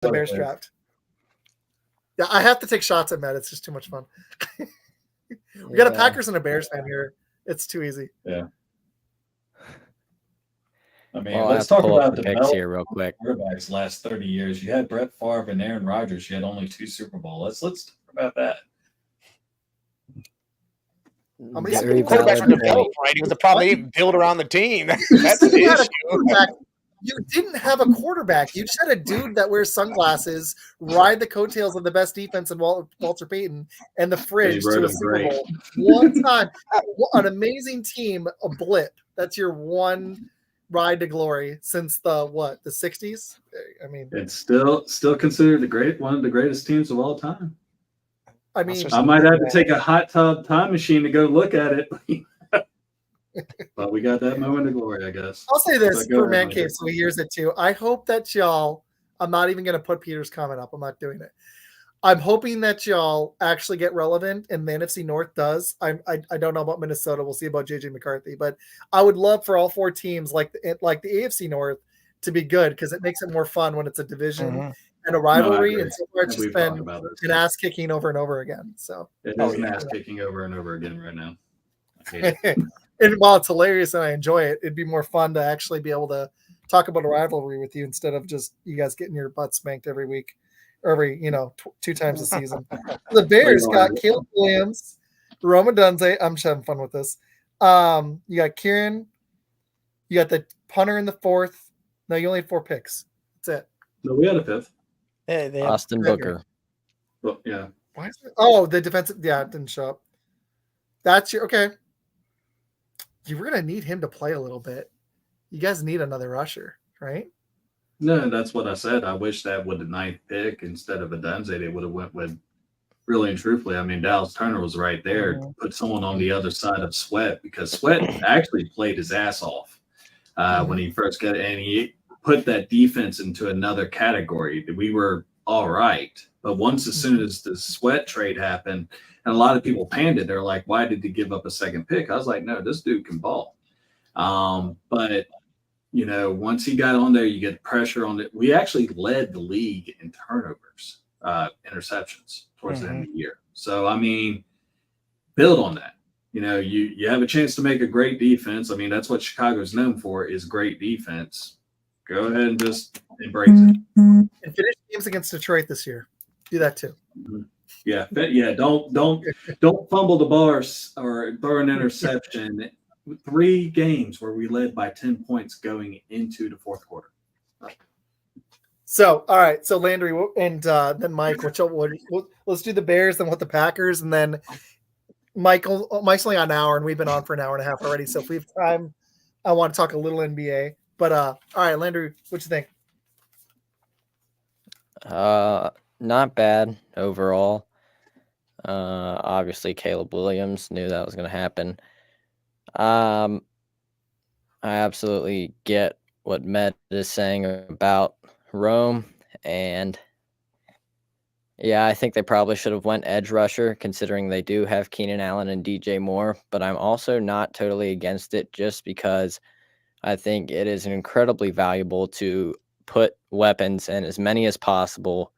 the Bears draft. Yeah, I have to take shots at Matt. It's just too much fun. We got a Packers and a Bears fan here. It's too easy. Yeah. I mean, let's talk about the picks here real quick. Quarterbacks last 30 years. You had Brett Favre and Aaron Rodgers. You had only 2 Super Bowls. Let's talk about that. I mean, quarterbacks were developed, right? It was the problem. They didn't build around the team. That's the issue. You didn't have a quarterback. You just had a dude that wears sunglasses, ride the coattails of the best defense in Walter Payton, and the fridge to a Super Bowl. One time. An amazing team, a blip. That's your one ride to glory since the 60s? I mean, it's still considered one of the greatest teams of all time. I mean, I might have to take a hot tub time machine to go look at it. But we got that moment of glory, I guess. I'll say this for Man Cave, so he hears it too. I hope that y'all, I'm not even going to put Peter's comment up. I'm not doing it. I'm hoping that y'all actually get relevant, and the NFC North does. I don't know about Minnesota. We'll see about JJ McCarthy, but I would love for all 4 teams like the AFC North to be good because it makes it more fun when it's a division and a rivalry. And so far, it's just been an ass kicking over and over again. So it is an ass kicking over and over again right now. I hate it. And while it's hilarious and I enjoy it, it'd be more fun to actually be able to talk about a rivalry with you instead of just you guys getting your butt spanked every week, or every 2 times a season. The Bears got Caleb Williams, Roma Dunze. I'm just having fun with this. You got Kieran. You got the punter in the 4th. No, you only had 4 picks. That's it. No, we had a 5th. Yeah, Austin Booker. Well, yeah. Why is it? Oh, the defensive. Yeah, it didn't show up. That's your okay. You were gonna need him to play a little bit. You guys need another rusher, right? No, that's what I said. I wish that with the 9th pick instead of a Dunze, they would have went with. Really and truthfully, I mean, Dallas Turner was right there to put someone on the other side of Sweat because Sweat actually played his ass off when he first got it, and he put that defense into another category. We were all right, but once as soon as the Sweat trade happened. And a lot of people panned it. They're like, why did he give up a 2nd pick? I was like, no, this dude can ball. But, once he got on there, you get pressure on it. We actually led the league in turnovers, interceptions towards the end of the year. So, I mean, build on that. You have a chance to make a great defense. I mean, that's what Chicago's known for is great defense. Go ahead and just embrace it. And finish games against Detroit this year. Do that too. Mm-hmm. Yeah. Don't fumble the bars or throw an interception. 3 games where we led by 10 points going into the 4th quarter. So, all right. So Landry and then Mike, let's do the Bears, then with the Packers, and then Mike's only on an hour, and we've been on for an hour and a half already. So if we have time, I want to talk a little NBA. But all right, Landry, what you think? Not bad overall. Obviously, Caleb Williams knew that was going to happen. I absolutely get what Med is saying about Rome, and yeah, I think they probably should have went edge rusher, considering they do have Keenan Allen and DJ Moore, but I'm also not totally against it just because I think it is incredibly valuable to put weapons and as many as possible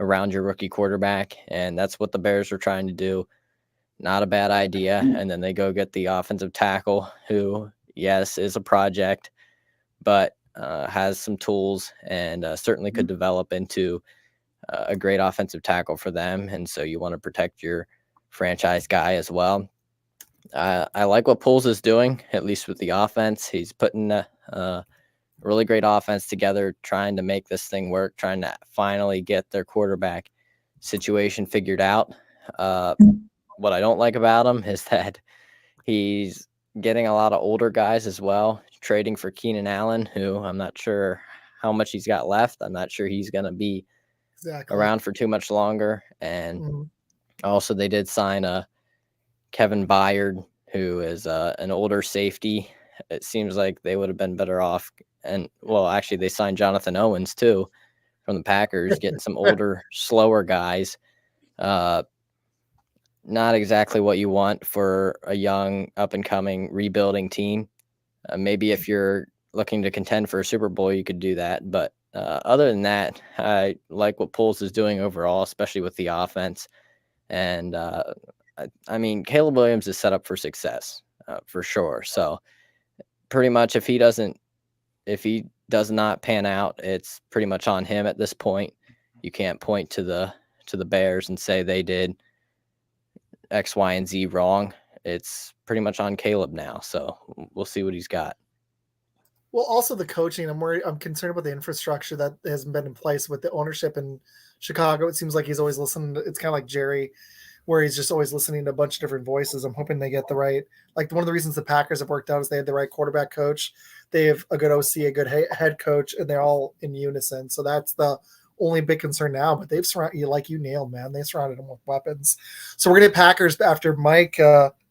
around your rookie quarterback, and that's what the Bears are trying to do. Not a bad idea. And then they go get the offensive tackle who, yes, is a project, but has some tools and certainly could develop into a great offensive tackle for them. And so you want to protect your franchise guy as well. I like what Poles is doing, at least with the offense. He's putting a really great offense together, trying to make this thing work, trying to finally get their quarterback situation figured out. What I don't like about him is that he's getting a lot of older guys as well, trading for Keenan Allen, who I'm not sure how much he's got left. I'm not sure he's going to be around for too much longer. And also they did sign Kevin Byard, who is an older safety. It seems like they would have been better off. And, well, actually, they signed Jonathan Owens, too, from the Packers, getting some older, slower guys. Not exactly what you want for a young, up-and-coming, rebuilding team. Maybe if you're looking to contend for a Super Bowl, you could do that. But Other than that, I like what Poles is doing overall, especially with the offense. And I mean, Caleb Williams is set up for success for sure. So pretty much if he does not pan out, it's pretty much on him at this point. You can't point to the Bears and say they did X, Y, and Z wrong. It's pretty much on Caleb now. So we'll see what he's got. Well, also the coaching. I'm concerned about the infrastructure that hasn't been in place with the ownership in Chicago. It seems like he's always listening. It's kind of like Jerry, where he's just always listening to a bunch of different voices. I'm hoping they get the right. Like one of the reasons the Packers have worked out is they had the right quarterback coach. They have a good OC, a good head coach, and they're all in unison. So that's the only big concern now. But they've surrounded you, like you nailed, man. They surrounded him with weapons. So we're gonna get Packers after Mike.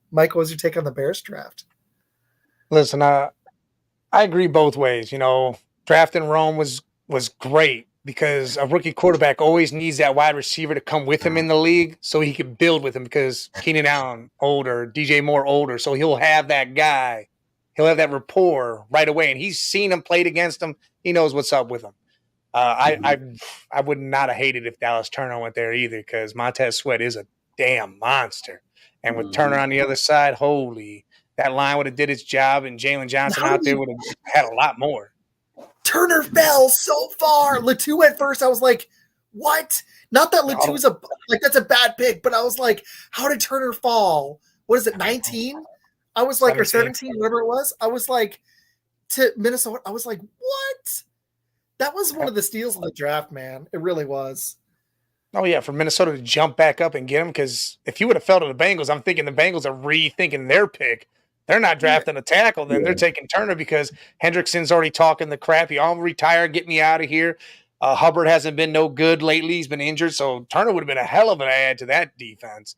Mike, what was your take on the Bears draft? Listen, I agree both ways. You know, drafting Rome was great because a rookie quarterback always needs that wide receiver to come with him in the league so he can build with him, because Keenan Allen older, DJ Moore older, so he'll have that guy. He'll have that rapport right away, and he's seen him, played against him. He knows what's up with him. I would not have hated if Dallas Turner went there either, because Montez Sweat is a damn monster. And with Turner on the other side, holy, that line would have did its job, and Jalen Johnson out there would have had a lot more. Turner fell so far. Latu went first. I was like, what? Not that Latu's that's a bad pick, but I was like, how did Turner fall? What is it, 19? I was like, 17. Or 17, whatever it was. I was like, to Minnesota, I was like, what? That was one of the steals of the draft, man. It really was. Oh, yeah, for Minnesota to jump back up and get him, because if you would have fell to the Bengals, I'm thinking the Bengals are rethinking their pick. They're not drafting a tackle, then they're taking Turner because Hendrickson's already talking the crap. I'll retire, get me out of here. Hubbard hasn't been no good lately. He's been injured, so Turner would have been a hell of an add to that defense.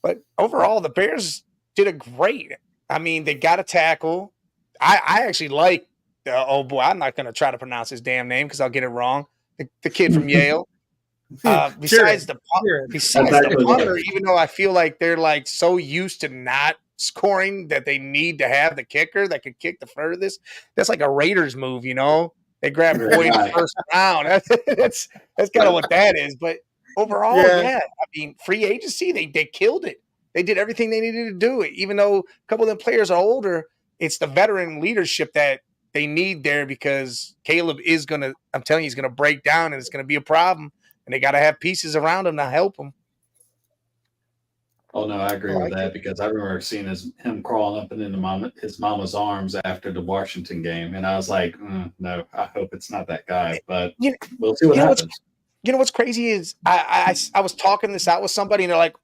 But overall, the Bears did a great. I mean, they got a tackle. I actually like oh boy, I'm not going to try to pronounce his damn name because I'll get it wrong. The kid from Yale. Besides the punter, even though I feel like they're like so used to not scoring that they need to have the kicker that can kick the furthest. That's like a Raiders move, you know. They grab Boyd in the first round. That's kind of what that is. But overall, yeah. I mean, free agency, they killed it. They did everything they needed to do it. Even though a couple of them players are older, it's the veteran leadership that they need there, because Caleb is going to, I'm telling you, he's going to break down and it's going to be a problem. And they got to have pieces around him to help him. Oh, no, I agree with that, because I remember seeing him crawling up and into his mama's arms after the Washington game. And I was like, no, I hope it's not that guy. But we'll see what happens. You know what's crazy is I was talking this out with somebody, and they're like,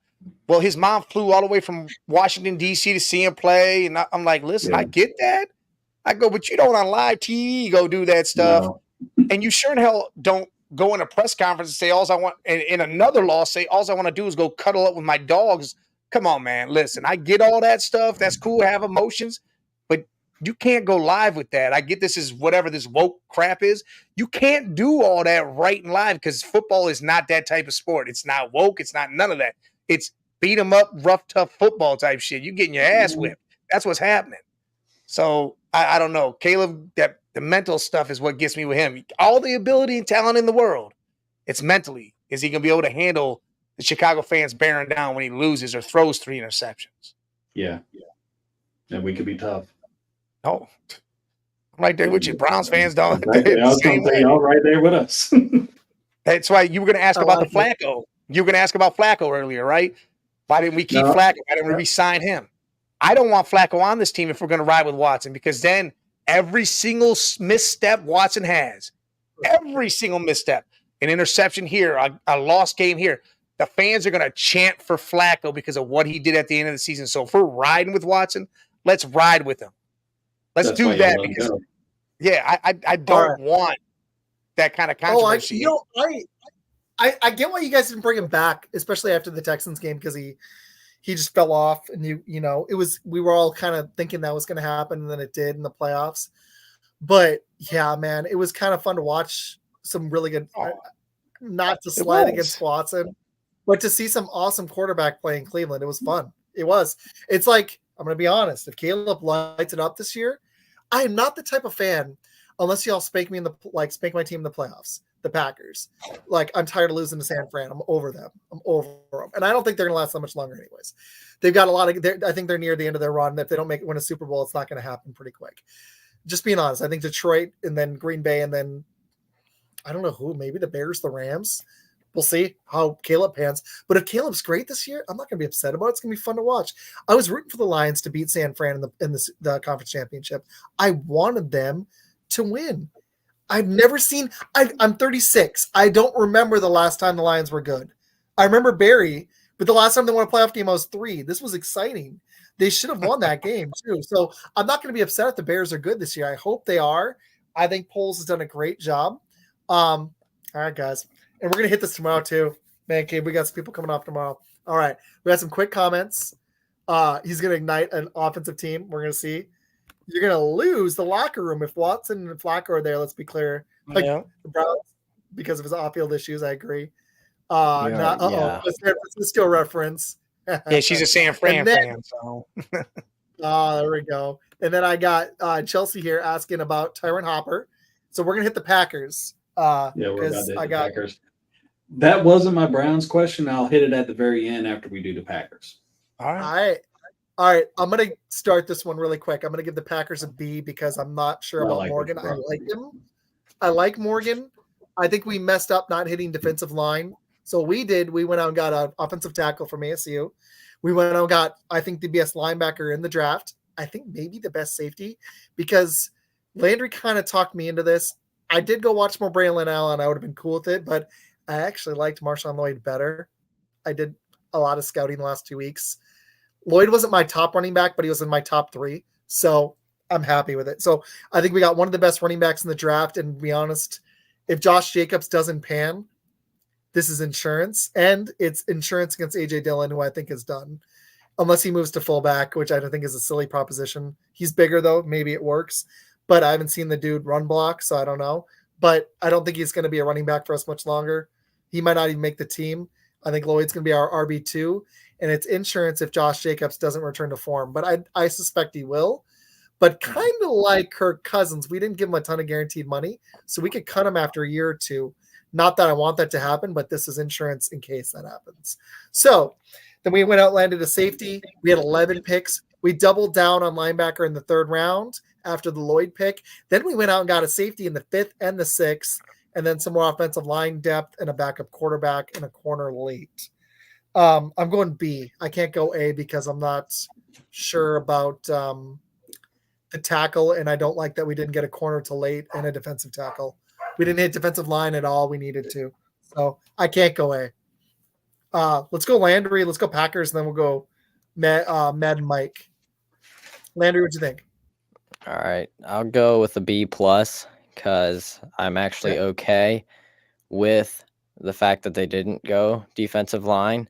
well, his mom flew all the way from Washington, D.C. to see him play. And I'm like, listen, I get that. I go, but you don't on live TV go do that stuff. No. And you sure in hell don't go in a press conference and say, all I want, and in another law, say, all I want to do is go cuddle up with my dogs. Come on, man. Listen, I get all that stuff. That's cool. Have emotions, but you can't go live with that. I get this is whatever this woke crap is. You can't do all that right and live, because football is not that type of sport. It's not woke. It's not none of that. It's beat 'em up, rough, tough football type shit. You getting your ass whipped. That's what's happening. So I don't know. Caleb, that the mental stuff is what gets me with him. All the ability and talent in the world. It's mentally. Is he going to be able to handle the Chicago fans bearing down when he loses or throws 3 interceptions? Yeah. And we could be tough. Oh, I'm right there with you. Browns fans don't. Y'all right there with us. That's why you were going to ask about the Flacco. You were going to ask about Flacco earlier, right? Why didn't we keep Flacco? Why didn't we re-sign him? I don't want Flacco on this team if we're going to ride with Watson, because then every single misstep Watson has, every single misstep, an interception here, a lost game here, the fans are going to chant for Flacco because of what he did at the end of the season. So if we're riding with Watson, let's ride with him. Let's do that, because, I don't want that kind of controversy. I get why you guys didn't bring him back, especially after the Texans game, because he just fell off, and we were all kind of thinking that was going to happen, and then it did in the playoffs. But yeah, man, it was kind of fun to watch some really good, not to slide against Watson, but to see some awesome quarterback play in Cleveland. It was fun. It was. It's like, I'm going to be honest, if Caleb lights it up this year, I am not the type of fan. unless y'all spank me spank my team in the playoffs, the Packers. Like, I'm tired of losing to San Fran. I'm over them. And I don't think they're going to last that much longer anyways. They've got a lot of I think they're near the end of their run. If they don't win a Super Bowl, it's not going to happen pretty quick. Just being honest, I think Detroit and then Green Bay and then I don't know who, maybe the Bears, the Rams. We'll see how Caleb pans. But if Caleb's great this year, I'm not going to be upset about it. It's going to be fun to watch. I was rooting for the Lions to beat San Fran in the conference championship. I wanted them to win. I've never seen – I'm 36. I don't remember the last time the Lions were good. I remember Barry, but the last time they won a playoff game, I was 3. This was exciting. They should have won that game too. So I'm not going to be upset if the Bears are good this year. I hope they are. I think Poles has done a great job. All right, guys. And we're going to hit this tomorrow too. Man cave, we got some people coming off tomorrow. All right. We got some quick comments. He's going to ignite an offensive team. We're going to see. You're going to lose the locker room if Watson and Flacco are there. Let's be clear. Like the Browns, because of his off-field issues, I agree. A San Francisco reference. Yeah, she's a San Fran fan. So. There we go. And then I got Chelsea here asking about Tyron Hopper. So we're going to hit the Packers. We're about to hit the Packers. That wasn't my Browns question. I'll hit it at the very end after we do the Packers. All right. I'm going to start this one really quick. I'm going to give the Packers a B because I'm not sure about Morgan. I like him. I like Morgan. I think we messed up not hitting defensive line. So we went out and got an offensive tackle from ASU. We went out and got, I think, the best linebacker in the draft. I think maybe the best safety because Landry kind of talked me into this. I did go watch more Braylon Allen. I would have been cool with it, but I actually liked Marshawn Lloyd better. I did a lot of scouting the last 2 weeks. Lloyd wasn't my top running back, but he was in my top 3. So I'm happy with it. So I think we got one of the best running backs in the draft. And to be honest, if Josh Jacobs doesn't pan, this is insurance. And it's insurance against A.J. Dillon, who I think is done. Unless he moves to fullback, which I don't think is a silly proposition. He's bigger, though. Maybe it works. But I haven't seen the dude run block, so I don't know. But I don't think he's going to be a running back for us much longer. He might not even make the team. I think Lloyd's going to be our RB2. And it's insurance if Josh Jacobs doesn't return to form. But I suspect he will. But kind of like Kirk Cousins, we didn't give him a ton of guaranteed money. So we could cut him after a year or two. Not that I want that to happen, but this is insurance in case that happens. So then we went out, landed a safety. We had 11 picks. We doubled down on linebacker in the 3rd round after the Lloyd pick. Then we went out and got a safety in the 5th and the 6th, and then some more offensive line depth and a backup quarterback and a corner late. I'm going B. I can't go A because I'm not sure about the tackle, and I don't like that we didn't get a corner till late and a defensive tackle. We didn't hit defensive line at all. We needed to. So I can't go A. Let's go Landry. Let's go Packers, and then we'll go Matt and Mike. Landry, what'd you think? All right. I'll go with a B+ because I'm actually okay with the fact that they didn't go defensive line.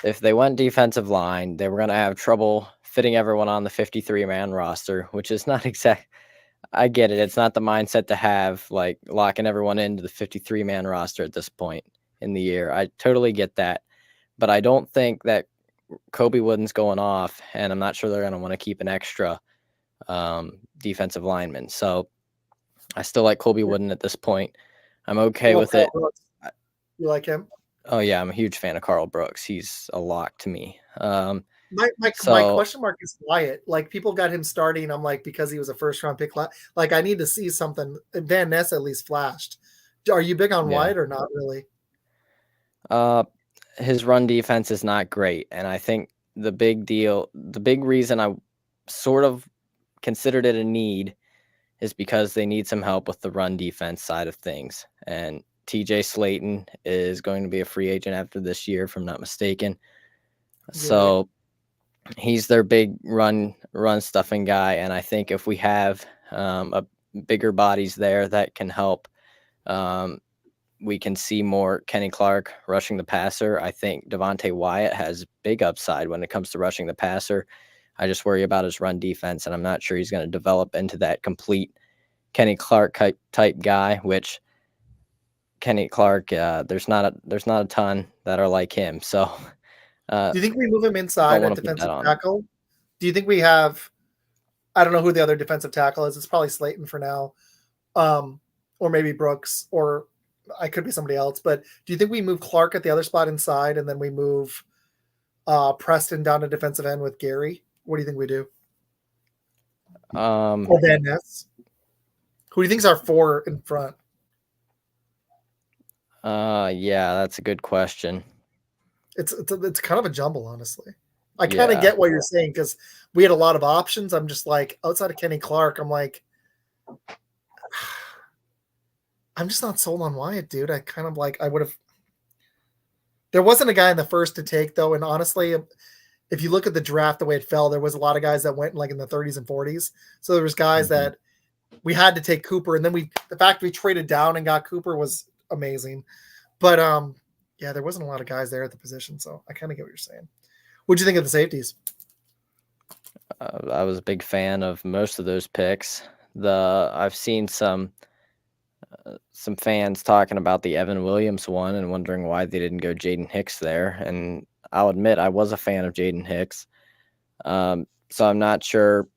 If they went defensive line, they were going to have trouble fitting everyone on the 53-man roster, which is not exact. I get it. It's not the mindset to have, like, locking everyone into the 53-man roster at this point in the year. I totally get that. But I don't think that Kobe Wooden's going off, and I'm not sure they're going to want to keep an extra defensive lineman. So I still like Colby Wooden at this point. I'm okay with it. You like him? Oh, yeah. I'm a huge fan of Carl Brooks. He's a lock to me. My question mark is Wyatt. Like, people got him starting. I'm like, because he was a first-round pick. Like, I need to see something. Van Ness at least flashed. Are you big on Wyatt or not really? His run defense is not great. And I think the big reason I sort of considered it a need is because they need some help with the run defense side of things. And TJ Slayton is going to be a free agent after this year, if I'm not mistaken. Yeah. So he's their big run stuffing guy. And I think if we have a bigger bodies there that can help, we can see more Kenny Clark rushing the passer. I think Devontae Wyatt has big upside when it comes to rushing the passer. I just worry about his run defense, and I'm not sure he's going to develop into that complete Kenny Clark type guy, which Kenny Clark, there's not a ton that are like him. So do you think we move him inside at defensive tackle? Do you think we have, I don't know who the other defensive tackle is. It's probably Slayton for now. or maybe Brooks, or I could be somebody else. But do you think we move Clark at the other spot inside, and then we move Preston down to defensive end with Gary? What do you think we do? Or Van Ness? Who do you think is our 4 in front? Yeah, that's a good question. It's kind of a jumble, honestly. I kind of get what you're saying because we had a lot of options. I'm just like, outside of Kenny Clark, I'm like, I'm just not sold on Wyatt, dude. I kind of like, I would have. There wasn't a guy in the first to take, though. And honestly, if you look at the draft, the way it fell, there was a lot of guys that went like in the 30s and 40s. So there was guys that we had to take Cooper. And then the fact we traded down and got Cooper was amazing. But yeah, there wasn't a lot of guys there at the position. So I kind of get what you're saying. What'd you think of the safeties? I was a big fan of most of those picks. I've seen some fans talking about the Evan Williams one and wondering why they didn't go Jaden Hicks there. And I'll admit I was a fan of Jaden Hicks. So I'm not sure.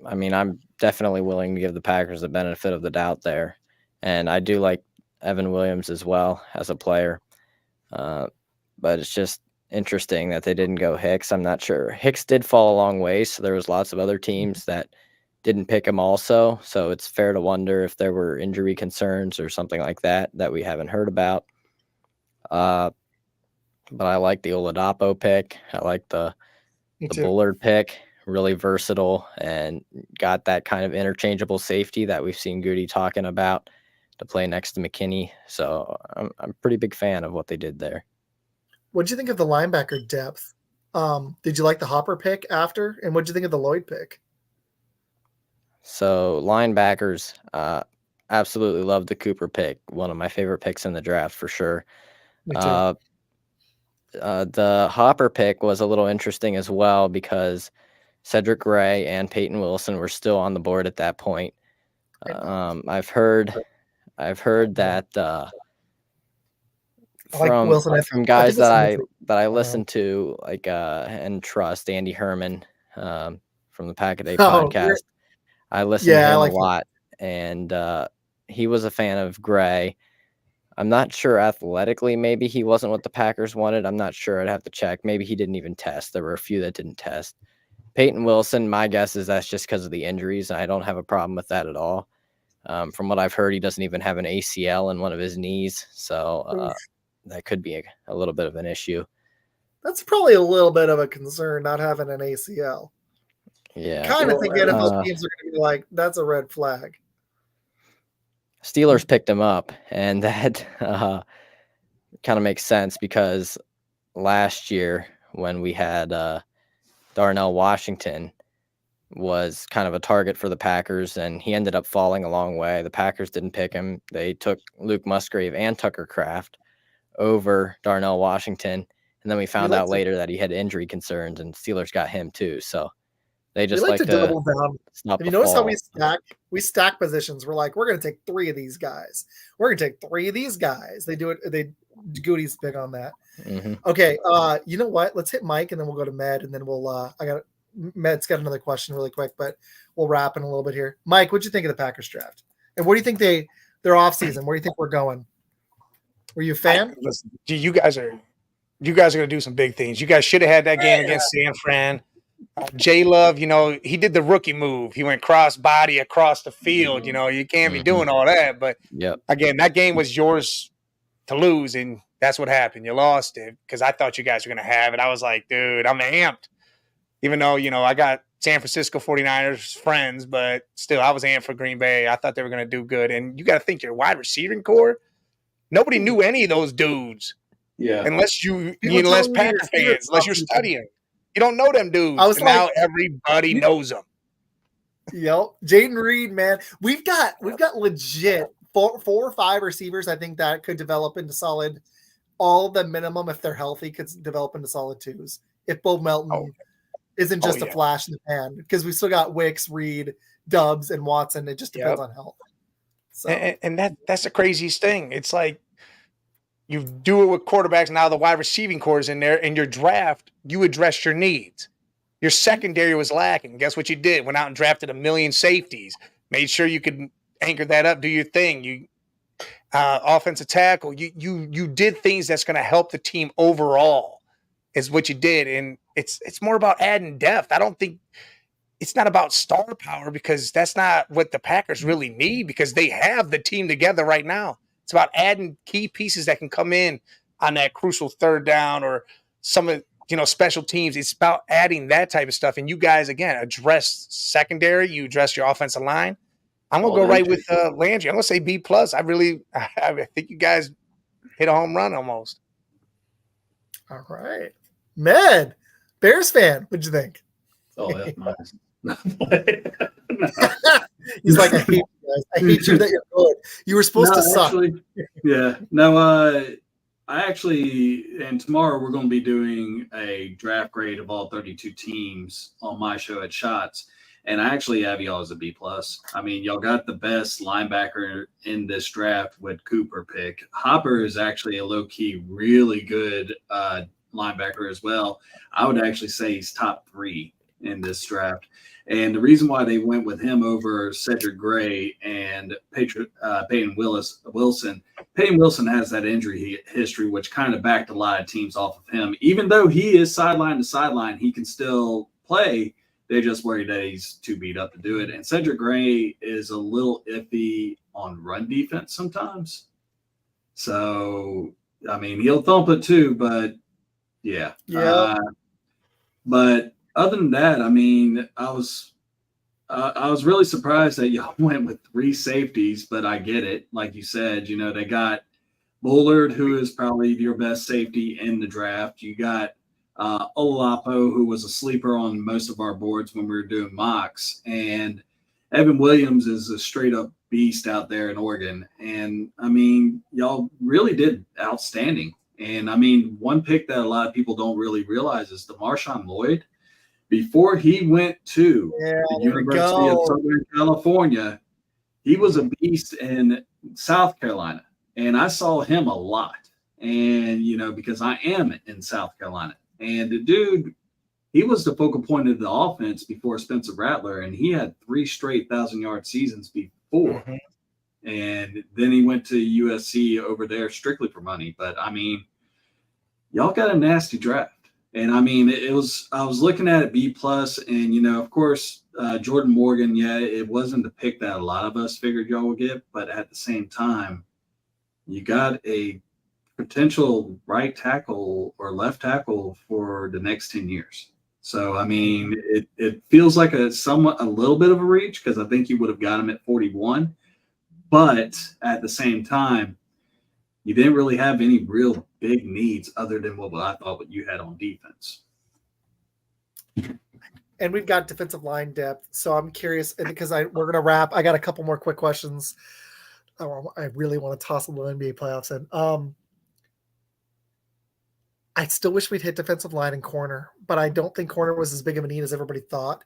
I mean, I'm definitely willing to give the Packers the benefit of the doubt there. And I do like Evan Williams as well as a player. But it's just interesting that they didn't go Hicks. I'm not sure. Hicks did fall a long way, so there was lots of other teams that didn't pick him also. So it's fair to wonder if there were injury concerns or something like that we haven't heard about. But I like the Oladapo pick. I like the Bullard pick. Really versatile and got that kind of interchangeable safety that we've seen Goody talking about to play next to McKinney. So I'm a pretty big fan of what they did there. What did you think of the linebacker depth? Did you like the Hopper pick after? And what did you think of the Lloyd pick? So linebackers, absolutely love the Cooper pick. One of my favorite picks in the draft for sure. Me too. The Hopper pick was a little interesting as well because Cedric Gray and Peyton Wilson were still on the board at that point. I've heard that from guys that I listen to, like and trust, Andy Herman from the Pack a Day podcast. I listen to him a lot, and he was a fan of Gray. I'm not sure athletically, maybe he wasn't what the Packers wanted. I'm not sure. I'd have to check. Maybe he didn't even test. There were a few that didn't test. Peyton Wilson, my guess is that's just because of the injuries. I don't have a problem with that at all. From what I've heard, he doesn't even have an ACL in one of his knees. So that could be a little bit of an issue. That's probably a little bit of a concern, not having an ACL. Yeah. Kind of think NFL teams are going to be like, that's a red flag. Steelers picked him up, and that kind of makes sense because last year when we had Darnell Washington was kind of a target for the Packers, and he ended up falling a long way. The Packers didn't pick him. They took Luke Musgrave and Tucker Kraft over Darnell Washington, and then we found out later that he had injury concerns, and Steelers got him too. So they just like to double down. Have you noticed how we stack positions? We're like, we're going to take 3 of these guys. We're going to take 3 of these guys. They do it. Goody's big on that. Mm-hmm. Okay. You know what? Let's hit Mike and then we'll go to Med, and then Med's got another question really quick, but we'll wrap in a little bit here. Mike, what'd you think of the Packers draft? And what do you think their off season? Where do you think we're going? Were you a fan? Listen, you guys are going to do some big things. You guys should have had that game against San Fran. J Love, he did the rookie move. He went cross body across the field. You can't be doing all that. But again, that game was yours to lose, and that's what happened. You lost it because I thought you guys were going to have it. I was like, dude, I'm amped. Even though, I got San Francisco 49ers friends, but still, I was amped for Green Bay. I thought they were going to do good. And you got to think your wide receiving core, nobody knew any of those dudes. Yeah. Unless Packer fans, unless you're studying. You don't know them dudes. Now everybody knows them. Yep. Jaden Reed, man. We've got legit 4 or 5 receivers, I think, that could develop into solid. All the minimum, if they're healthy, could develop into solid 2s. If Bo Melton isn't just a flash in the pan, because we still got Wicks, Reed, Dubs, and Watson. It just depends on health. So. And that's the craziest thing. It's like you do it with quarterbacks. Now the wide receiving core is in there. In your draft, you address your needs. Your secondary was lacking. Guess what you did? Went out and drafted 1 million safeties. Made sure you could anchor that up, do your thing. You offensive tackle, you did things that's going to help the team overall, is what you did, and it's more about adding depth. I don't think it's not about star power, because that's not what the Packers really need, because they have the team together right now. It's about adding key pieces that can come in on that crucial third down or some of special teams. It's about adding that type of stuff. And you guys, again, address secondary. You address your offensive line. I'm gonna go right with Landry. I'm gonna say B+. I think you guys hit a home run almost. All right, Med, Bears fan. What'd you think? Oh, that's nice. He's like, I hate you guys. I hate you that you're good. You were supposed to suck. And tomorrow we're going to be doing a draft grade of all 32 teams on my show at Shots. And I actually have y'all as a B+. I mean, y'all got the best linebacker in this draft with Cooper pick. Hopper is actually a low-key really good linebacker as well. I would actually say he's top 3 in this draft. And the reason why they went with him over Cedric Gray and Peyton Wilson, Peyton Wilson has that injury history, which kind of backed a lot of teams off of him. Even though he is sideline to sideline, he can still play. They're just worried that he's too beat up to do it. And Cedric Gray is a little iffy on run defense sometimes. So, I mean, he'll thump it too, but yeah. But other than that, I mean, I was really surprised that y'all went with 3 safeties, but I get it. Like you said, they got Bullard, who is probably your best safety in the draft. You got Ololapo, who was a sleeper on most of our boards when we were doing mocks. And Evan Williams is a straight-up beast out there in Oregon. And, I mean, y'all really did outstanding. And, I mean, one pick that a lot of people don't really realize is the Marshawn Lloyd. Before he went to the University of Southern California, he was a beast in South Carolina. And I saw him a lot. And, because I am in South Carolina. And the dude, he was the focal point of the offense before Spencer Rattler. And he had 3 straight 1,000-yard seasons before. Mm-hmm. And then he went to USC over there strictly for money. But, I mean, y'all got a nasty draft. And I mean, I was looking at it B+, and of course, Jordan Morgan. Yeah, it wasn't the pick that a lot of us figured y'all would get, but at the same time, you got a potential right tackle or left tackle for the next 10 years. So I mean, it feels like a little bit of a reach, because I think you would have got him at 41, but at the same time, you didn't really have any real big needs other than what I thought what you had on defense. And we've got defensive line depth. So I'm curious, and because we're going to wrap, I got a couple more quick questions. I really want to toss a little NBA playoffs in. I still wish we'd hit defensive line and corner, but I don't think corner was as big of a need as everybody thought.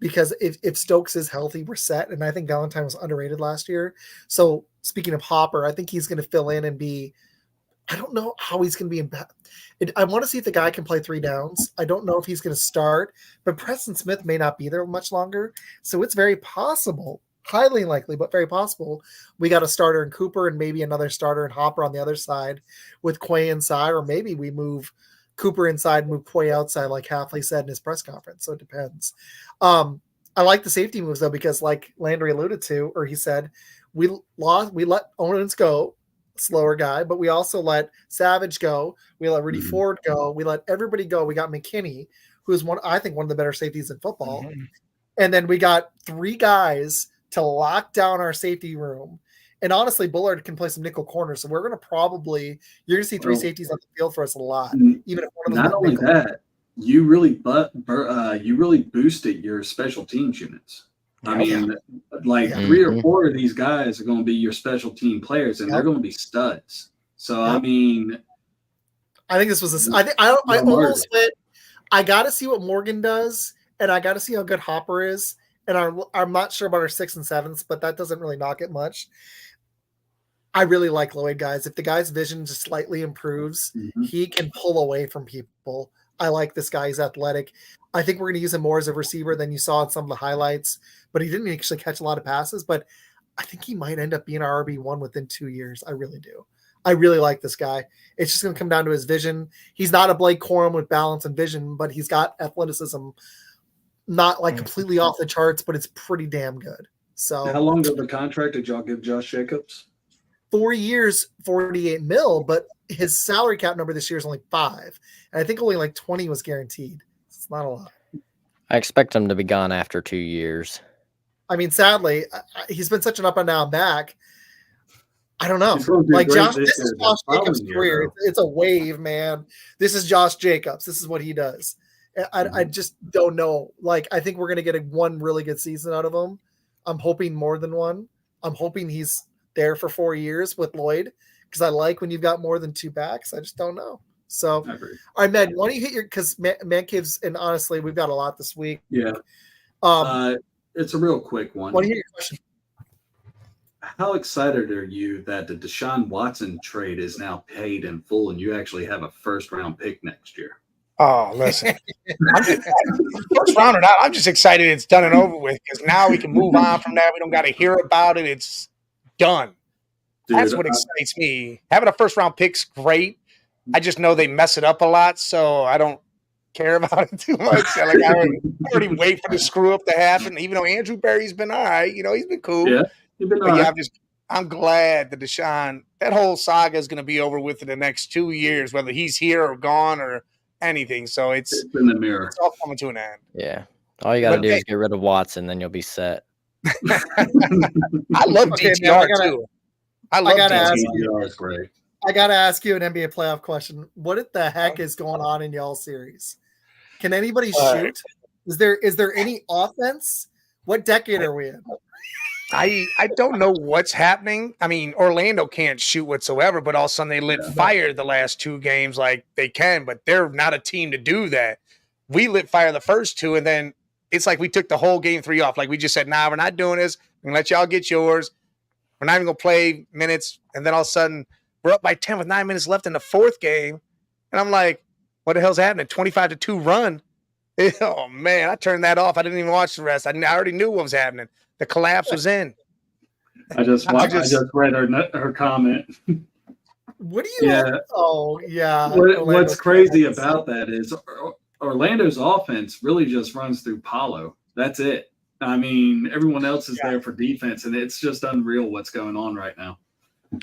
Because if Stokes is healthy, we're set. And I think Valentine was underrated last year. So speaking of Hopper, I think he's going to fill in and be – I don't know how he's going to be – I want to see if the guy can play 3 downs. I don't know if he's going to start. But Preston Smith may not be there much longer. So it's very possible, highly likely, but very possible, we got a starter in Cooper and maybe another starter in Hopper on the other side with Quay inside. Or maybe we move – Cooper inside, move Quay outside, like Halfley said in his press conference. So it depends. I like the safety moves though, because like Landry alluded to, or he said, we let Owens go, slower guy, but we also let Savage go. We let Rudy Ford go. We let everybody go. We got McKinney, who is I think one of the better safeties in football. Mm-hmm. And then we got 3 guys to lock down our safety room. And honestly, Bullard can play some nickel corner, so we're going to you're going to see 3 safeties on the field for us a lot. Even if one of them not only that, you really boosted your special teams units. I mean, 3 or 4 of these guys are going to be your special team players, and they're going to be studs. So I mean, I think this was I almost went. I got to see what Morgan does, and I got to see how good Hopper is. And I'm not sure about our 6th and 7th, but that doesn't really knock it much. I really like Lloyd, guys. If the guy's vision just slightly improves, he can pull away from people. I like this guy. He's athletic. I think we're going to use him more as a receiver than you saw in some of the highlights, but he didn't actually catch a lot of passes. But I think he might end up being our RB1 within 2 years. I really do. I really like this guy. It's just going to come down to his vision. He's not a Blake Corum with balance and vision, but he's got athleticism, not like completely off the charts, but it's pretty damn good. So how long of the contract did y'all give Josh Jacobs? 4 years, 48 mil, but his salary cap number this year is only 5. And I think only like 20 was guaranteed. It's not a lot. I expect him to be gone after 2 years. I mean, sadly, he's been such an up and down back. I don't know. Like Josh, this is Josh Jacobs' career. It's a wave, man. This is Josh Jacobs. This is what he does. I just don't know. Like, I think we're going to get one really good season out of him. I'm hoping more than one. I'm hoping he's there for 4 years with Lloyd, because I like when you've got more than 2 backs. I just don't know. So, all right, Med, why don't you hit your, because Man Caves, and honestly, we've got a lot this week. Yeah. It's a real quick one. Why don't you hit your question? How excited are you that the Deshaun Watson trade is now paid in full and you actually have a first-round pick next year? Oh, listen. First round or not, I'm just excited it's done and over with, because now we can move on from that. We don't got to hear about it. It's done. Dude, that's what excites me. Having a first-round pick's great. I just know they mess it up a lot, so I don't care about it too much. Like, I already wait for the screw-up to happen, even though Andrew Berry's been all right. You know, he's been cool. Yeah. Yeah, I'm glad that Deshaun, that whole saga is going to be over with in the next 2 years, whether he's here or gone or anything. So it's in the mirror. It's all coming to an end. Yeah. All you got to do is get rid of Watson, then you'll be set. I love DTR too. I love DTR. It's great. I got to ask you an NBA playoff question. What the heck is going on in y'all series? Can anybody shoot? Is there any offense? What decade are we in? I don't know what's happening. I mean, Orlando can't shoot whatsoever, but all of a sudden they lit fire the last 2 games like they can, but they're not a team to do that. We lit fire the first 2, and then it's like we took the whole game 3 off. Like we just said, nah, we're not doing this. We're going to let y'all get yours. We're not even going to play minutes. And then all of a sudden we're up by 10 with 9 minutes left in the 4th game. And I'm like, what the hell's happening? 25-2 run. Oh, man, I turned that off. I didn't even watch the rest. I already knew what was happening. The collapse was in. I just read her comment. What do you? Yeah. Oh, yeah. What's crazy about that is Orlando's offense really just runs through Paulo. That's it. I mean, everyone else is there for defense, and it's just unreal what's going on right now.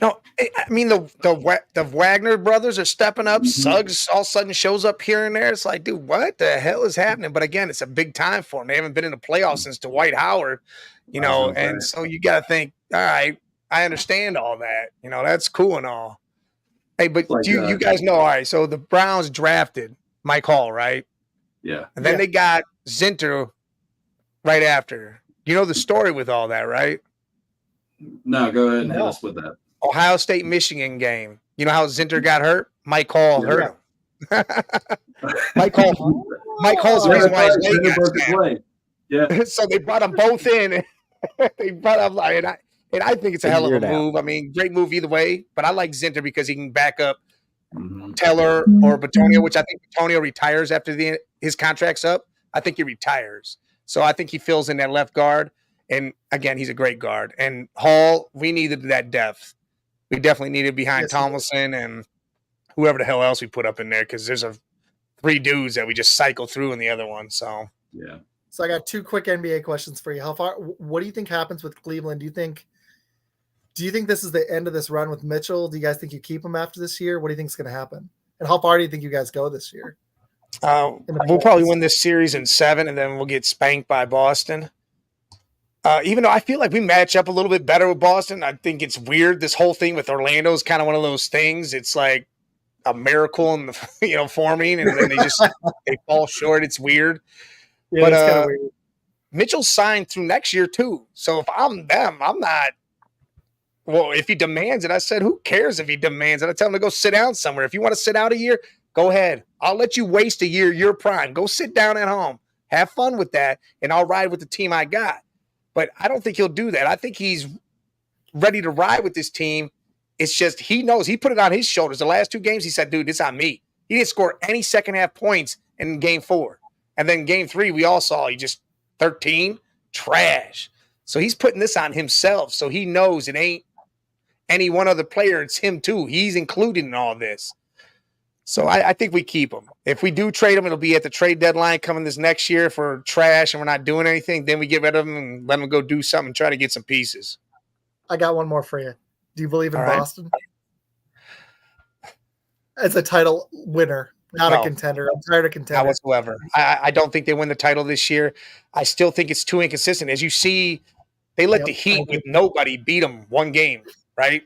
No, I mean the Wagner brothers are stepping up. Suggs all of a sudden shows up here and there. It's like, dude, what the hell is happening? But again, it's a big time for them. They haven't been in the playoffs since Dwight Howard, you know, and so you got to think, all right, I understand all that. You know, that's cool and all. Hey, but you guys know, all right, so the Browns drafted Mike Hall, right? Yeah. And then they got Zinter right after. You know the story with all that, right? No, go ahead and hit us with that. Ohio State Michigan game. You know how Zinter got hurt? Mike Hall hurt him. Mike Hall's the reason why his leg got snapped. Yeah. So they brought them both in. They brought them, and I think it's a hell of a move. I mean, great move either way. But I like Zinter because he can back up Teller or Batonio, which I think Batonio retires after his contract's up. I think he retires. So I think he fills in that left guard. And again, he's a great guard. And Hall, we needed that depth. We definitely needed behind Tomlinson and whoever the hell else we put up in there, because there's 3 dudes that we just cycle through in the other one. So yeah. So I got 2 quick NBA questions for you. What do you think happens with Cleveland? Do you think this is the end of this run with Mitchell? Do you guys think you keep him after this year? What do you think is going to happen? And how far do you think you guys go this year? We'll probably win this series in 7, and then we'll get spanked by Boston. Even though I feel like we match up a little bit better with Boston, I think it's weird. This whole thing with Orlando is kind of one of those things. It's like a miracle in the forming, and then they fall short. It's weird. Yeah, but it's kind of weird. Mitchell's signed through next year too. So if I'm them, I'm not. Well, if he demands it, I said, who cares if he demands it? I tell him to go sit down somewhere. If you want to sit out a year, go ahead. I'll let you waste a year. Your prime. Go sit down at home. Have fun with that, and I'll ride with the team I got. But I don't think he'll do that. I think he's ready to ride with this team. It's just he knows. He put it on his shoulders. The last 2 games, he said, dude, it's on me. He didn't score any second-half points in game 4. And then game 3, we all saw he just 13, trash. So he's putting this on himself. So he knows it ain't any one other player. It's him too. He's included in all this. So I think we keep him. If we do trade him, it'll be at the trade deadline coming this next year for trash and we're not doing anything. Then we get rid of him and let him go do something and try to get some pieces. I got one more for you. Do you believe in All right. Boston? As a title winner, not a contender. I'm tired of contenders. Not whatsoever. I don't think they win the title this year. I still think it's too inconsistent. As you see, they let the Heat with nobody beat them one game, right?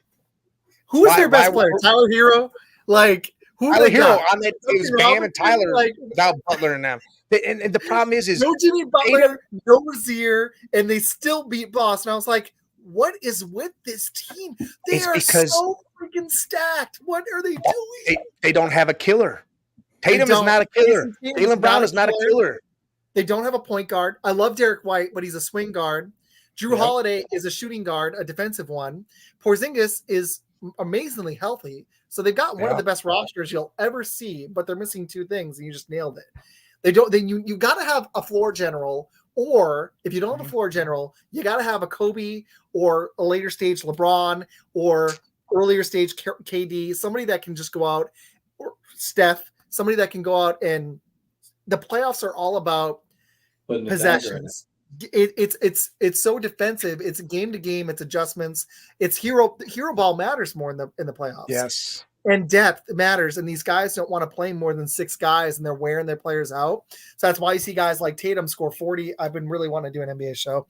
Who is their best player? Tyler Hero? Like, who Tyler Hero on that it was Bam and Tyler without Butler and them. And the problem is no Jimmy Butler, no Rozier, and they still beat Boston. I was like, what is with this team? They are so freaking stacked. What are they doing? They don't have a killer. Tatum is not a killer. Jaylen Brown is not a killer. They don't have a point guard. I love Derek White, but he's a swing guard. Drew Holiday is a shooting guard, a defensive one. Porzingis is amazingly healthy. So they've got one of the best rosters you'll ever see, but they're missing two things, and you just nailed it. They don't. Then you got to have a floor general, or if you don't have a floor general, you got to have a Kobe or a later stage LeBron or earlier stage KD, somebody that can just go out, or Steph, somebody that can go out, and the playoffs are all about possessions. It's so defensive. It's game to game. It's adjustments. It's hero ball matters more in the playoffs. Yes, and depth matters. And these guys don't want to play more than 6 guys, and they're wearing their players out. So that's why you see guys like Tatum score 40. I've been really wanting to do an NBA show.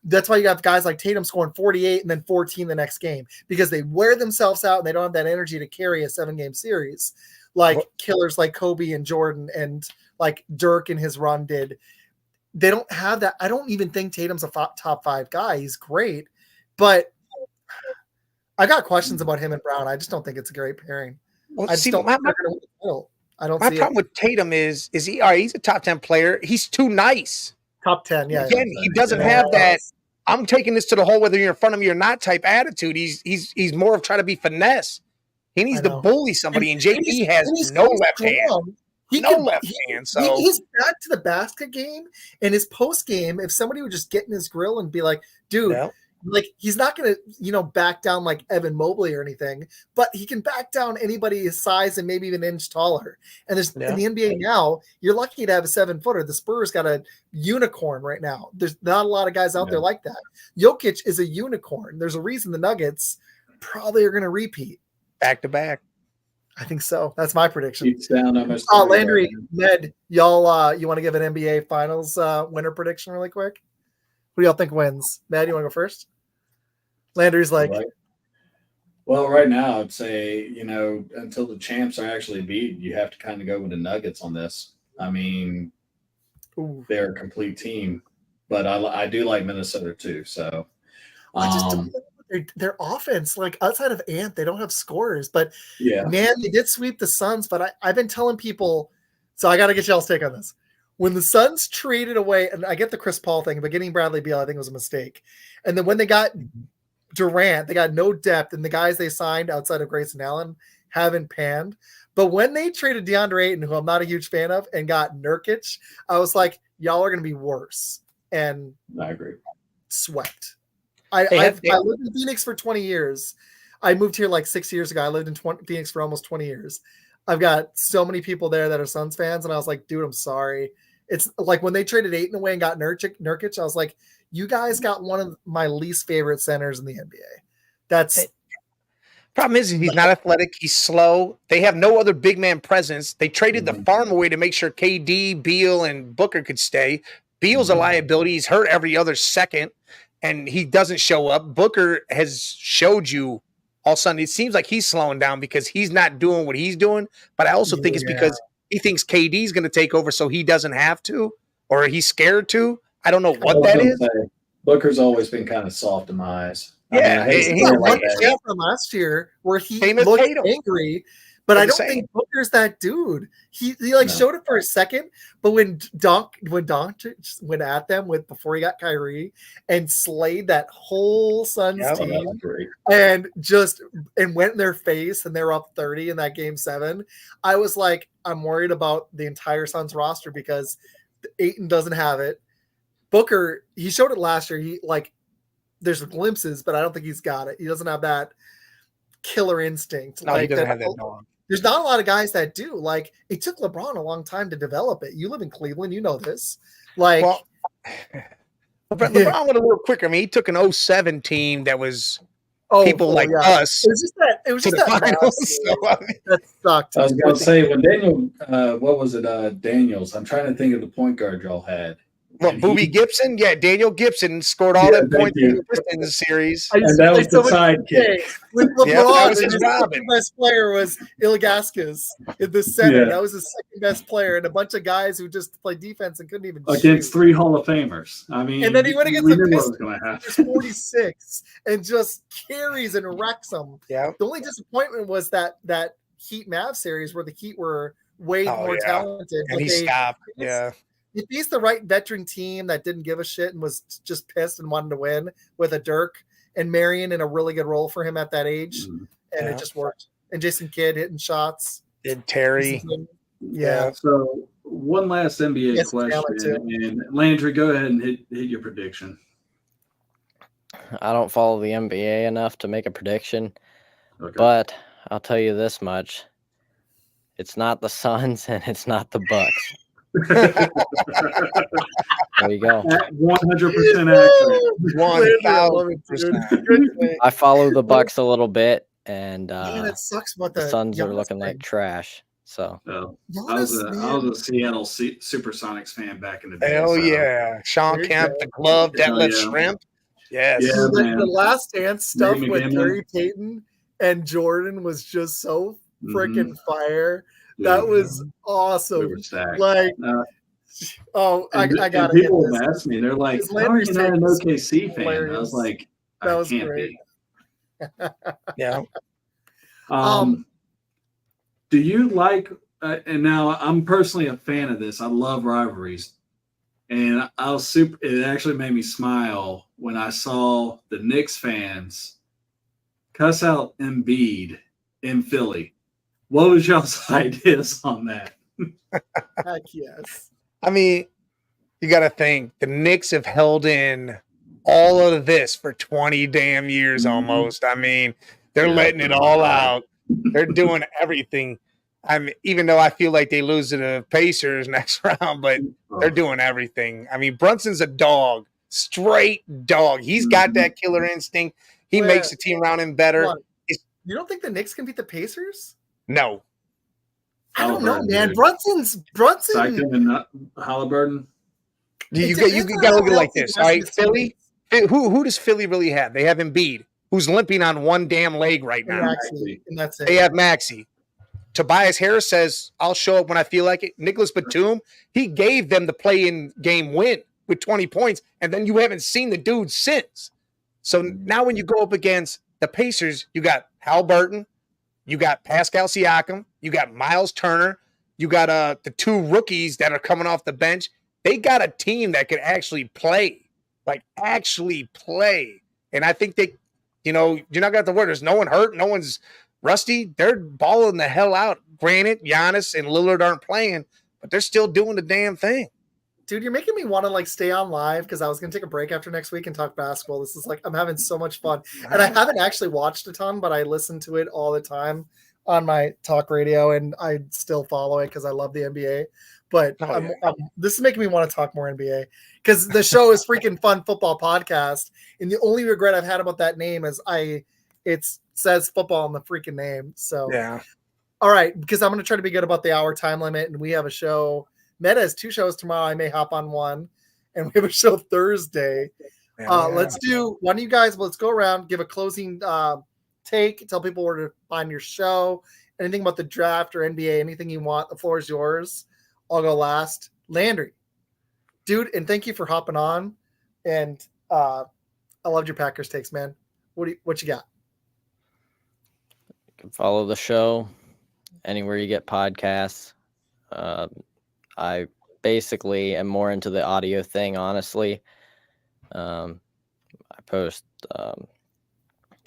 That's why you got guys like Tatum scoring 48 and then 14 the next game, because they wear themselves out and they don't have that energy to carry a 7-game series like killers like Kobe and Jordan and like Dirk in his run did. They don't have that. I don't even think Tatum's a top 5 guy. He's great, but I got questions about him and Brown. I just don't think it's a great pairing. Well, I just don't. I don't. My problem with Tatum is he? He's a top 10 player. He's too nice. Top 10, yeah. Again, he doesn't have that. I'm taking this to the hole whether you're in front of me or not type attitude. He's more of trying to be finesse. He needs to bully somebody, and JP has no left hand. Left hand. So he's back to the basket game and his post game. If somebody would just get in his grill and be like, dude, like he's not going to, back down like Evan Mobley or anything, but he can back down anybody his size and maybe even an inch taller. And there's in the NBA now, you're lucky to have a 7-footer. The Spurs got a unicorn right now. There's not a lot of guys out there like that. Jokic is a unicorn. There's a reason the Nuggets probably are going to repeat back to back. I think so. That's my prediction. Landry, Ned, y'all, you want to give an NBA Finals winner prediction really quick? Who do y'all think wins? Ned, you want to go first? Landry's like, well, right now I'd say until the champs are actually beat, you have to kind of go with the Nuggets on this. I mean, they're a complete team, but I do like Minnesota too. So I just don't. Their offense, like outside of Ant, they don't have scorers. But man, they did sweep the Suns. But I've been telling people, so I got to get y'all's take on this. When the Suns traded away, and I get the Chris Paul thing, but getting Bradley Beal, I think was a mistake. And then when they got Durant, they got no depth, and the guys they signed outside of Grayson Allen haven't panned. But when they traded DeAndre Ayton, who I'm not a huge fan of, and got Nurkic, I was like, y'all are going to be worse. And I agree. Swept. I lived in Phoenix for 20 years. I moved here like 6 years ago. I lived in Phoenix for almost 20 years. I've got so many people there that are Suns fans, and I was like, dude, I'm sorry. It's like when they traded Ayton away and got Nurkic, I was like, you guys got one of my least favorite centers in the NBA. That's problem is he's not athletic. He's slow. They have no other big man presence. They traded the farm away to make sure KD, Beal, and Booker could stay. Beal's a liability. He's hurt every other second, and he doesn't show up. Booker has showed you all Sunday. It seems like he's slowing down because he's not doing what he's doing, but I also think it's because he thinks KD's going to take over so he doesn't have to, or he's scared to. I don't know what that is. Booker's always been kind of soft in my eyes. Yeah, he's like from last year where he looked angry, but I don't think Booker's that dude. He showed it for a second, but when Doncic went at them before he got Kyrie and slayed that whole Suns team and went in their face and they were up 30 in that game 7, I was like, I'm worried about the entire Suns roster because Ayton doesn't have it. Booker, he showed it last year. there's glimpses, but I don't think he's got it. He doesn't have that killer instinct. No, he doesn't have that dog. There's not a lot of guys that do. Like, it took LeBron a long time to develop it. You live in Cleveland, you know this. Like, well, LeBron went a little quicker. I mean, he took an 07 team that was people like us. It was just that finals, that sucked. I was going to say, when Daniel, what was it, Daniels? I'm trying to think of the point guard y'all had. What, Boobie Gibson? Yeah, Daniel Gibson scored all that points in the series. And that was the sidekick. With LeBron, the best player was Ilgauskas in the center. Yeah. That was the second best player, and a bunch of guys who just played defense and couldn't even against 3 Hall of Famers. I mean, and then he went against the Pistons, 46, and just carries and wrecks them. Yeah. The only disappointment was that Heat Mavs series where the Heat were way more talented, and he stopped. Yeah. If he's the right veteran team that didn't give a shit and was just pissed and wanted to win with a Dirk and Marion in a really good role for him at that age, and it just worked. And Jason Kidd hitting shots. Did Terry. Yeah. So one last NBA question. And Landry, go ahead and hit your prediction. I don't follow the NBA enough to make a prediction, but I'll tell you this much. It's not the Suns and it's not the Bucks. There you go. 100% accurate. 1,000%. I follow the Bucks a little bit, and it sucks what the Suns are looking like trash. So I was a Seattle Supersonics fan back in the day. Hell yeah, Sean Kemp, the glove, Detlef Shrimp. Yes, the Last Dance stuff with Gary Payton and Jordan was just so freaking fire. That was awesome. Like, I got it. People ask me, they're like, "How are you not an OKC fan?" I was like, "I can't be." Yeah. Do you like? And now I'm personally a fan of this. I love rivalries, and it actually made me smile when I saw the Knicks fans cuss out Embiid in Philly. What was y'all's ideas on that? Heck yes. I mean, you got to think the Knicks have held in all of this for 20 damn years almost. I mean, they're letting it all out. They're doing everything. I mean, even though I feel like they lose to the Pacers next round, but they're doing everything. I mean, Brunson's a dog, straight dog. He's got that killer instinct. He makes the team around him better. You don't think the Knicks can beat the Pacers? No. I don't know, man. Brunson. Sykin and Halliburton. You got to look at it like this. All right, Philly. Who does Philly really have? They have Embiid, who's limping on one damn leg right now. And that's it. They have Maxey. Tobias Harris says, "I'll show up when I feel like it." Nicholas Batum, he gave them the play-in game win with 20 points, and then you haven't seen the dude since. So now when you go up against the Pacers, you got Halliburton, you got Pascal Siakam, you got Miles Turner, you got the 2 rookies that are coming off the bench. They got a team that can actually play. And I think they, you're not going to have to worry. There's no one hurt. No one's rusty. They're balling the hell out. Granted, Giannis and Lillard aren't playing, but they're still doing the damn thing. Dude, you're making me want to stay on live because I was going to take a break after next week and talk basketball. This is I'm having so much fun. And I haven't actually watched a ton, but I listen to it all the time on my talk radio, and I still follow it because I love the NBA. But this is making me want to talk more NBA because the show is freaking fun football podcast. And the only regret I've had about that name is it says football in the freaking name. So, yeah. All right. Because I'm going to try to be good about the hour time limit. And we have a show. Meta has 2 shows tomorrow. I may hop on one. And we have a show Thursday. Let's do one of you guys. Let's go around, give a closing take, tell people where to find your show, anything about the draft or NBA, anything you want. The floor is yours. I'll go last. Landry, dude, and thank you for hopping on. And I loved your Packers takes, man. What you got? You can follow the show anywhere you get podcasts. I basically am more into the audio thing, honestly. I post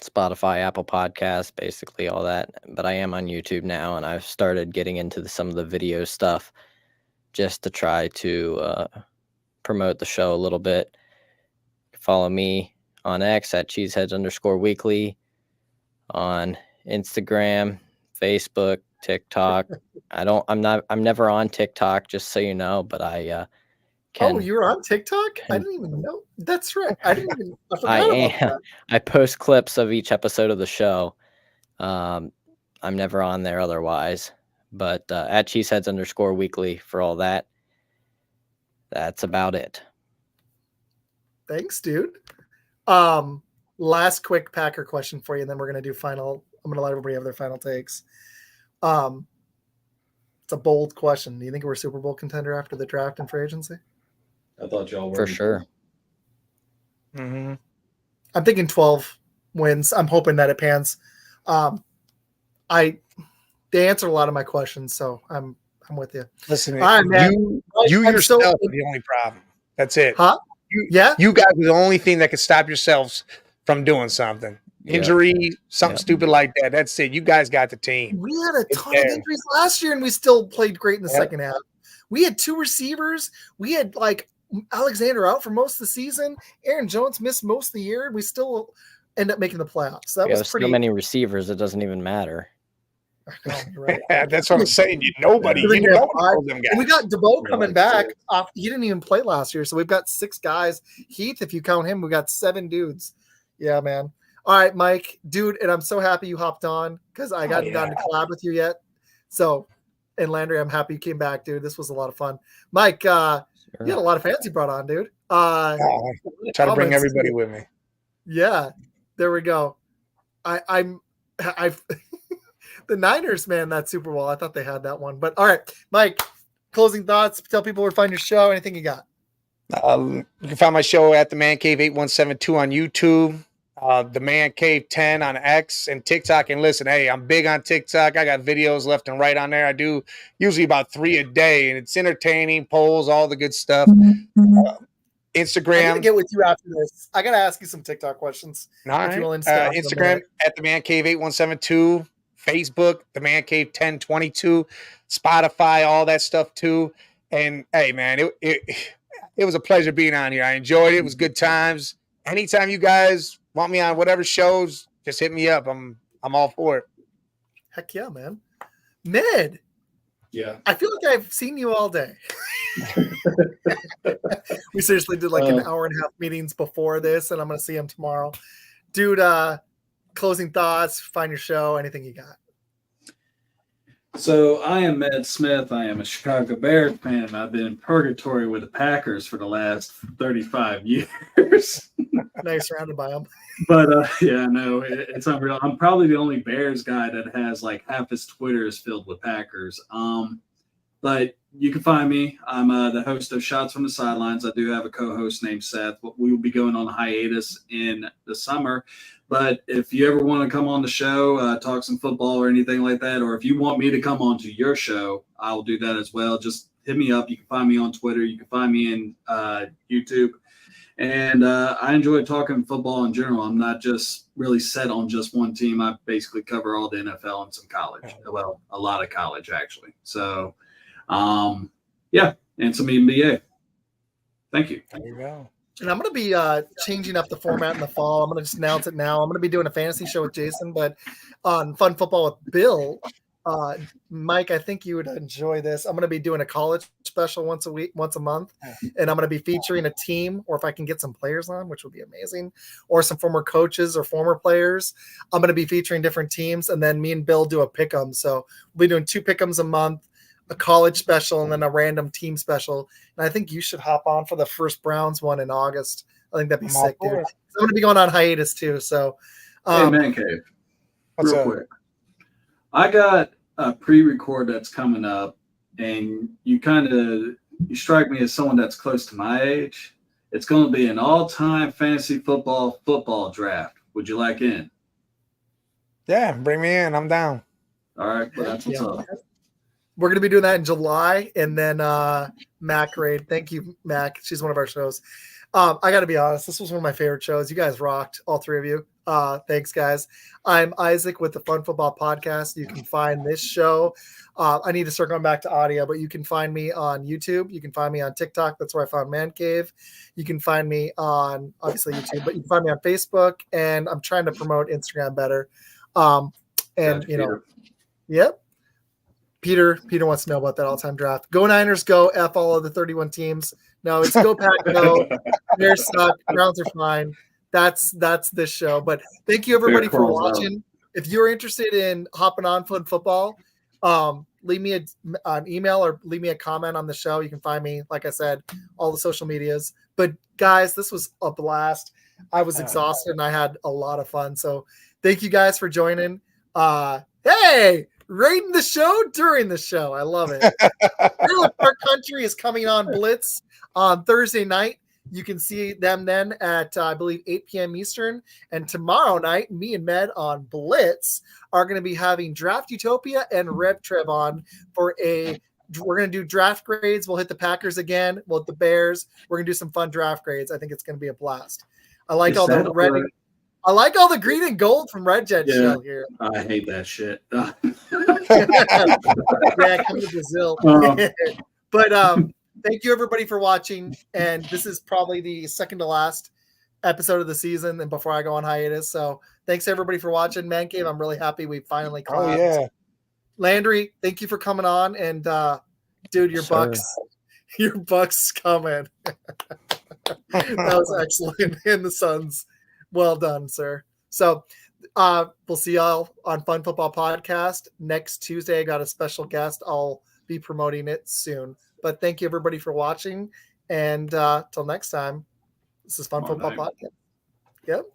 Spotify, Apple Podcasts, basically all that. But I am on YouTube now, and I've started getting into some of the video stuff just to try to promote the show a little bit. Follow me on X at Cheeseheadz_weekly, on Instagram, Facebook, TikTok. I'm never on TikTok, just so you know, but I Oh, you were on TikTok? I didn't even know. That's right. I forgot about that. I post clips of each episode of the show. I'm never on there otherwise, but at Cheeseheadz_weekly for all that. That's about it. Thanks, dude. Last quick Packer question for you, and then we're gonna do final. I'm gonna let everybody have their final takes. It's a bold question. Do you think we're a Super Bowl contender after the draft and free agency? I thought y'all were For sure. Mm-hmm. I'm thinking 12 wins. I'm hoping that it pans. They answered a lot of my questions, so I'm with you. Listen, you yourself are the only problem. That's it. Huh? You guys are the only thing that can stop yourselves from doing something. Injury, something stupid like that. That's it. You guys got the team. We had a ton of injuries last year, and we still played great in the second half. We had 2 receivers. We had Alexander out for most of the season. Aaron Jones missed most of the year. We still end up making the playoffs. That was pretty. So many receivers, it doesn't even matter. Right. That's what I'm saying. Nobody. We got DeBow coming back. He didn't even play last year, so we've got 6 guys. Heath, if you count him, we got 7 dudes. Yeah, man. All right, Mike, dude, and I'm so happy you hopped on because I hadn't gotten to collab with you yet. So, and Landry, I'm happy you came back, dude. This was a lot of fun. Mike, you had a lot of fans you brought on, dude. Try to bring everybody with me. Yeah, there we go. I've the Niners, man, that Super Bowl. I thought they had that one. But all right, Mike, closing thoughts. Tell people where to find your show. Anything you got? You can find my show at the Man Cave 8172 on YouTube, the Man Cave 10 on X and TikTok. And listen, hey, I'm big on TikTok. I got videos left and right on there. I do usually about 3 a day, and it's entertaining, polls, all the good stuff. Instagram. I'm gonna get with you after this. I gotta ask you some TikTok questions. All right. Instagram at the Man Cave 8172. Facebook, the Man Cave 1022, Spotify, all that stuff too. And hey, man, it was a pleasure being on here. I enjoyed it. It was good times. Anytime you guys want me on whatever shows, just hit me up. I'm all for it. Heck yeah, man. Ned. Yeah. I feel like I've seen you all day. We seriously did an hour and a half meetings before this, and I'm gonna see him tomorrow. Dude, closing thoughts, find your show, anything you got. So I am Med Smith. I am a Chicago Bears fan. I've been in purgatory with the Packers for the last 35 years. Now you're surrounded by them. But yeah, no, it's unreal. I'm probably the only Bears guy that has half his Twitter is filled with Packers. But you can find me. I'm the host of Shots from the Sidelines. I do have a co-host named Seth. We will be going on a hiatus in the summer. But if you ever want to come on the show, talk some football or anything like that, or if you want me to come on to your show, I'll do that as well. Just hit me up. You can find me on Twitter. You can find me in YouTube. And I enjoy talking football in general. I'm not just really set on just one team. I basically cover all the NFL and some college. Well, a lot of college, actually. So, yeah, and some NBA. Thank you. There you go. And I'm going to be changing up the format in the fall. I'm going to just announce it now. I'm going to be doing a fantasy show with Jason, but on Fun Football with Bill. Mike, I think you would enjoy this. I'm going to be doing a college special once a month, and I'm going to be featuring a team, or if I can get some players on, which would be amazing, or some former coaches or former players. I'm going to be featuring different teams, and then me and Bill do a pick'em. So we'll be doing 2 pick'ems a month, a college special, and then a random team special. And I think you should hop on for the first Browns one in August. I think that'd be sick, dude. I'm going to be going on hiatus too. So, hey, Man Cave, what's real up? Quick. I got a pre-record that's coming up, and you strike me as someone that's close to my age. It's going to be an all-time fantasy football draft. Would you like in? Yeah, bring me in. I'm down. All right, well, that's what's up. We're going to be doing that in July, and then Mac Raid. Thank you, Mac. She's one of our shows. I got to be honest. This was one of my favorite shows. You guys rocked, all three of you. Thanks, guys. I'm Isaac with the Fun Football Podcast. You can find this show. I need to start going back to audio, but you can find me on YouTube. You can find me on TikTok. That's where I found Man Cave. You can find me on, obviously, YouTube, but you can find me on Facebook. And I'm trying to promote Instagram better. Yep. Peter wants to know about that all-time draft. Go Niners, go. F all of the 31 teams. No, it's go Pack, go. Bears suck. Browns are fine. That's this show. But thank you everybody for watching. If you're interested in hopping on Fun Football, leave me an email or leave me a comment on the show. You can find me, like I said, all the social medias. But guys, this was a blast. I was exhausted and I had a lot of fun. So thank you guys for joining. Hey, rating the show during the show. I love it. Trailer Park Country is coming on Blitz on Thursday night. You can see them then at, I believe, 8 p.m. Eastern. And tomorrow night, me and Med on Blitz are going to be having Draft Utopia and Rev Trev on for we're going to do draft grades. We'll hit the Packers again. We'll hit the Bears. We're going to do some fun draft grades. I think it's going to be a blast. I like all the red. I like all the green and gold from Red Jet show here. I hate that shit. Yeah, come to Brazil. But thank you everybody for watching. And this is probably the second to last episode of the season and before I go on hiatus. So thanks everybody for watching. Man Cave, I'm really happy we finally collabed. Oh, yeah. Landry, thank you for coming on. And dude, your Bucks coming. That was excellent. And the Suns. Well done, sir. So we'll see y'all on Fun Football Podcast next Tuesday. I got a special guest. I'll be promoting it soon. But thank you everybody for watching. And till next time, this is Fun Football Podcast. Yep.